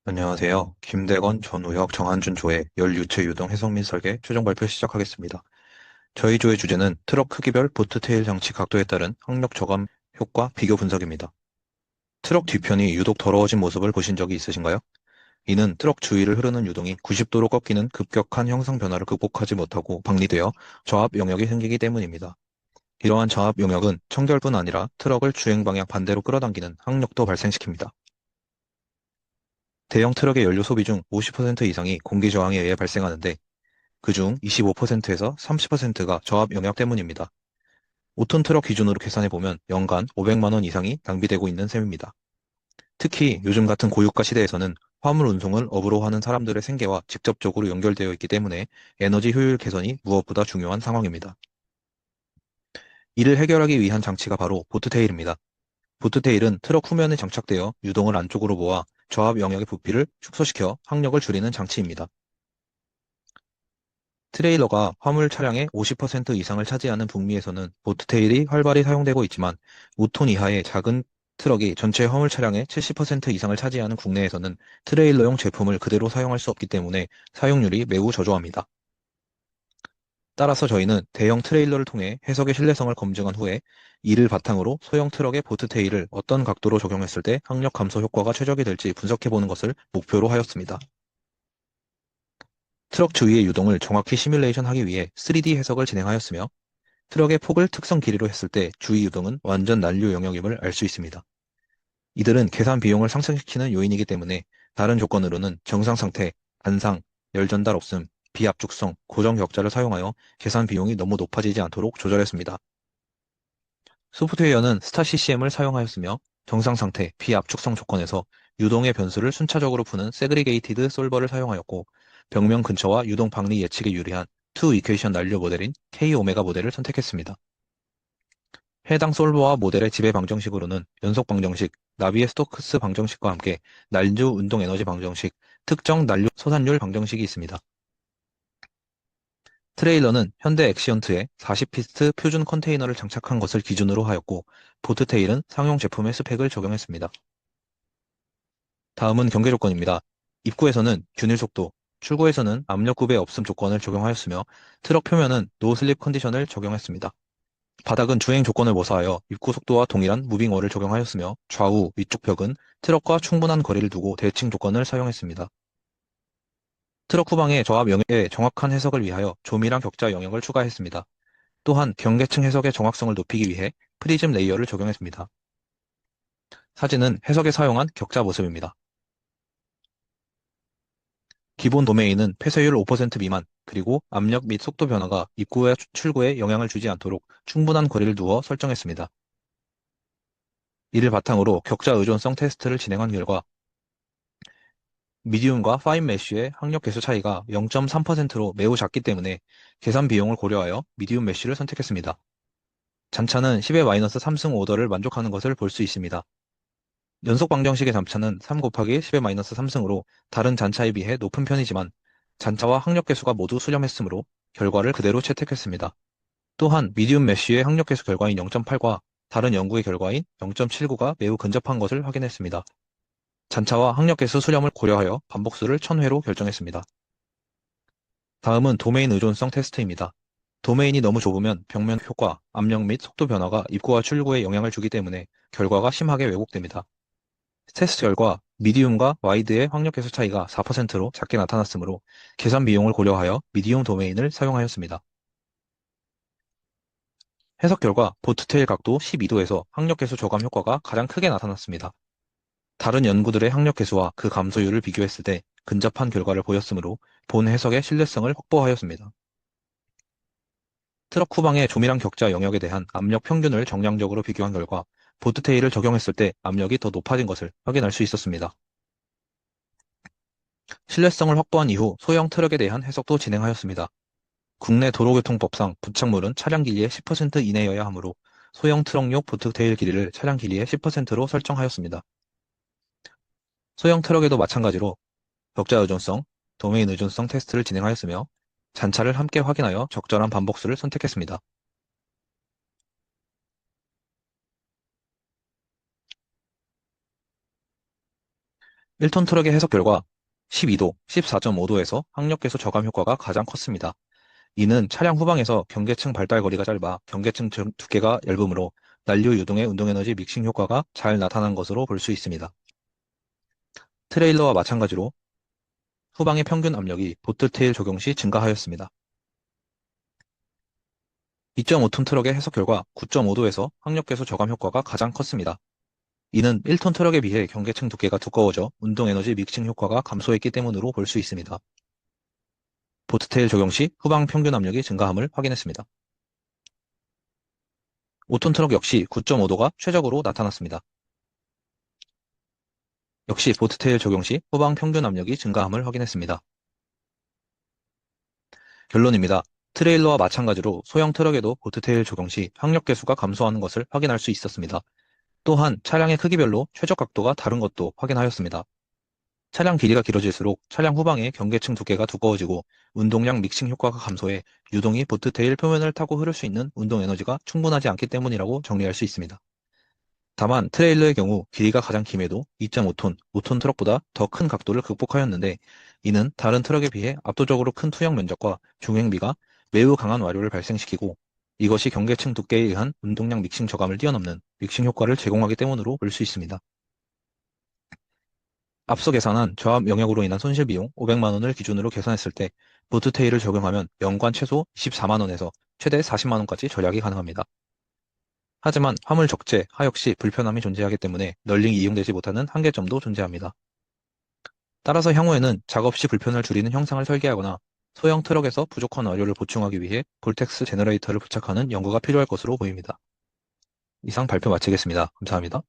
안녕하세요. 김대건, 전우혁, 정한준 조의 연유체 유동 해석 및 설계 최종 발표 시작하겠습니다. 저희 조의 주제는 트럭 크기별 보트 테일 장치 각도에 따른 항력 저감 효과 비교 분석입니다. 트럭 뒤편이 유독 더러워진 모습을 보신 적이 있으신가요? 이는 트럭 주위를 흐르는 유동이 90도로 꺾이는 급격한 형상 변화를 극복하지 못하고 방리되어 저압 영역이 생기기 때문입니다. 이러한 저압 영역은 청결뿐 아니라 트럭을 주행 방향 반대로 끌어당기는 항력도 발생시킵니다. 대형 트럭의 연료 소비 중 50% 이상이 공기 저항에 의해 발생하는데 그중 25%에서 30%가 저압 영역 때문입니다. 5톤 트럭 기준으로 계산해보면 연간 500만 원 이상이 낭비되고 있는 셈입니다. 특히 요즘 같은 고유가 시대에서는 화물 운송을 업으로 하는 사람들의 생계와 직접적으로 연결되어 있기 때문에 에너지 효율 개선이 무엇보다 중요한 상황입니다. 이를 해결하기 위한 장치가 바로 보트테일입니다. 보트테일은 트럭 후면에 장착되어 유동을 안쪽으로 모아 저압 영역의 부피를 축소시켜 항력을 줄이는 장치입니다. 트레일러가 화물 차량의 50% 이상을 차지하는 북미에서는 보트테일이 활발히 사용되고 있지만 5톤 이하의 작은 트럭이 전체 화물 차량의 70% 이상을 차지하는 국내에서는 트레일러용 제품을 그대로 사용할 수 없기 때문에 사용률이 매우 저조합니다. 따라서 저희는 대형 트레일러를 통해 해석의 신뢰성을 검증한 후에 이를 바탕으로 소형 트럭의 보트테일을 어떤 각도로 적용했을 때 항력 감소 효과가 최적이 될지 분석해보는 것을 목표로 하였습니다. 트럭 주위의 유동을 정확히 시뮬레이션하기 위해 3D 해석을 진행하였으며 트럭의 폭을 특성 길이로 했을 때 주위 유동은 완전 난류 영역임을 알 수 있습니다. 이들은 계산 비용을 상승시키는 요인이기 때문에 다른 조건으로는 정상 상태, 안상, 열 전달 없음, 비압축성, 고정 격자를 사용하여 계산 비용이 너무 높아지지 않도록 조절했습니다. 소프트웨어는 스타CCM을 사용하였으며 정상 상태, 비압축성 조건에서 유동의 변수를 순차적으로 푸는 세그리게이티드 솔버를 사용하였고 벽면 근처와 유동 방리 예측에 유리한 투 이퀘이션 난류 모델인 K-오메가 모델을 선택했습니다. 해당 솔버와 모델의 지배 방정식으로는 연속 방정식, 나비의 스토크스 방정식과 함께 난류 운동 에너지 방정식, 특정 난류 소산율 방정식이 있습니다. 트레일러는 현대 엑시언트에 40피트 표준 컨테이너를 장착한 것을 기준으로 하였고 보트테일은 상용 제품의 스펙을 적용했습니다. 다음은 경계 조건입니다. 입구에서는 균일 속도, 출구에서는 압력 구배 없음 조건을 적용하였으며 트럭 표면은 노슬립 컨디션을 적용했습니다. 바닥은 주행 조건을 모사하여 입구 속도와 동일한 무빙어를 적용하였으며 좌우, 위쪽 벽은 트럭과 충분한 거리를 두고 대칭 조건을 사용했습니다. 트럭 후방의 저압 영역의 정확한 해석을 위하여 조밀한 격자 영역을 추가했습니다. 또한 경계층 해석의 정확성을 높이기 위해 프리즘 레이어를 적용했습니다. 사진은 해석에 사용한 격자 모습입니다. 기본 도메인은 폐쇄율 5% 미만, 그리고 압력 및 속도 변화가 입구와 출구에 영향을 주지 않도록 충분한 거리를 두어 설정했습니다. 이를 바탕으로 격자 의존성 테스트를 진행한 결과 미디움과 파인 메쉬의 항력 개수 차이가 0.3%로 매우 작기 때문에 계산 비용을 고려하여 미디움 메쉬를 선택했습니다. 잔차는 10의 -3승 오더를 만족하는 것을 볼 수 있습니다. 연속 방정식의 잔차는 3 곱하기 10의 -3승으로 다른 잔차에 비해 높은 편이지만 잔차와 항력 개수가 모두 수렴했으므로 결과를 그대로 채택했습니다. 또한 미디움 메쉬의 항력 개수 결과인 0.8과 다른 연구의 결과인 0.79가 매우 근접한 것을 확인했습니다. 잔차와 항력 개수 수렴을 고려하여 반복수를 1000회로 결정했습니다. 다음은 도메인 의존성 테스트입니다. 도메인이 너무 좁으면 벽면 효과, 압력 및 속도 변화가 입구와 출구에 영향을 주기 때문에 결과가 심하게 왜곡됩니다. 테스트 결과 미디움과 와이드의 확력 개수 차이가 4%로 작게 나타났으므로 계산 비용을 고려하여 미디움 도메인을 사용하였습니다. 해석 결과 보트테일 각도 12도에서 항력 개수 저감 효과가 가장 크게 나타났습니다. 다른 연구들의 항력 개수와 그 감소율을 비교했을 때 근접한 결과를 보였으므로 본 해석의 신뢰성을 확보하였습니다. 트럭 후방의 조밀한 격자 영역에 대한 압력 평균을 정량적으로 비교한 결과 보트테일을 적용했을 때 압력이 더 높아진 것을 확인할 수 있었습니다. 신뢰성을 확보한 이후 소형 트럭에 대한 해석도 진행하였습니다. 국내 도로교통법상 부착물은 차량 길이의 10% 이내여야 하므로 소형 트럭용 보트테일 길이를 차량 길이의 10%로 설정하였습니다. 소형 트럭에도 마찬가지로 격자 의존성, 도메인 의존성 테스트를 진행하였으며 잔차를 함께 확인하여 적절한 반복수를 선택했습니다. 1톤 트럭의 해석 결과 12도, 14.5도에서 항력계수 저감 효과가 가장 컸습니다. 이는 차량 후방에서 경계층 발달 거리가 짧아 경계층 두께가 얇으므로 난류 유동의 운동에너지 믹싱 효과가 잘 나타난 것으로 볼 수 있습니다. 트레일러와 마찬가지로 후방의 평균 압력이 보트 테일 적용 시 증가하였습니다. 2.5톤 트럭의 해석 결과 9.5도에서 항력계수 저감 효과가 가장 컸습니다. 이는 1톤 트럭에 비해 경계층 두께가 두꺼워져 운동에너지 믹싱 효과가 감소했기 때문으로 볼 수 있습니다. 보트테일 적용 시 후방 평균 압력이 증가함을 확인했습니다. 5톤 트럭 역시 9.5도가 최적으로 나타났습니다. 역시 보트테일 적용 시 후방 평균 압력이 증가함을 확인했습니다. 결론입니다. 트레일러와 마찬가지로 소형 트럭에도 보트테일 적용 시 항력 계수가 감소하는 것을 확인할 수 있었습니다. 또한 차량의 크기별로 최적 각도가 다른 것도 확인하였습니다. 차량 길이가 길어질수록 차량 후방의 경계층 두께가 두꺼워지고 운동량 믹싱 효과가 감소해 유동이 보트 테일 표면을 타고 흐를 수 있는 운동 에너지가 충분하지 않기 때문이라고 정리할 수 있습니다. 다만 트레일러의 경우 길이가 가장 김해도 2.5톤, 5톤 트럭보다 더 큰 각도를 극복하였는데 이는 다른 트럭에 비해 압도적으로 큰 투영 면적과 중행비가 매우 강한 와류를 발생시키고 이것이 경계층 두께에 의한 운동량 믹싱 저감을 뛰어넘는 믹싱 효과를 제공하기 때문으로 볼 수 있습니다. 앞서 계산한 저압 영역으로 인한 손실 비용 500만 원을 기준으로 계산했을 때 보트 테일을 적용하면 연간 최소 24만 원에서 최대 40만 원까지 절약이 가능합니다. 하지만 화물 적재, 하역 시 불편함이 존재하기 때문에 널링이 이용되지 못하는 한계점도 존재합니다. 따라서 향후에는 작업 시 불편을 줄이는 형상을 설계하거나 소형 트럭에서 부족한 와류를 보충하기 위해 볼텍스 제너레이터를 부착하는 연구가 필요할 것으로 보입니다. 이상 발표 마치겠습니다. 감사합니다.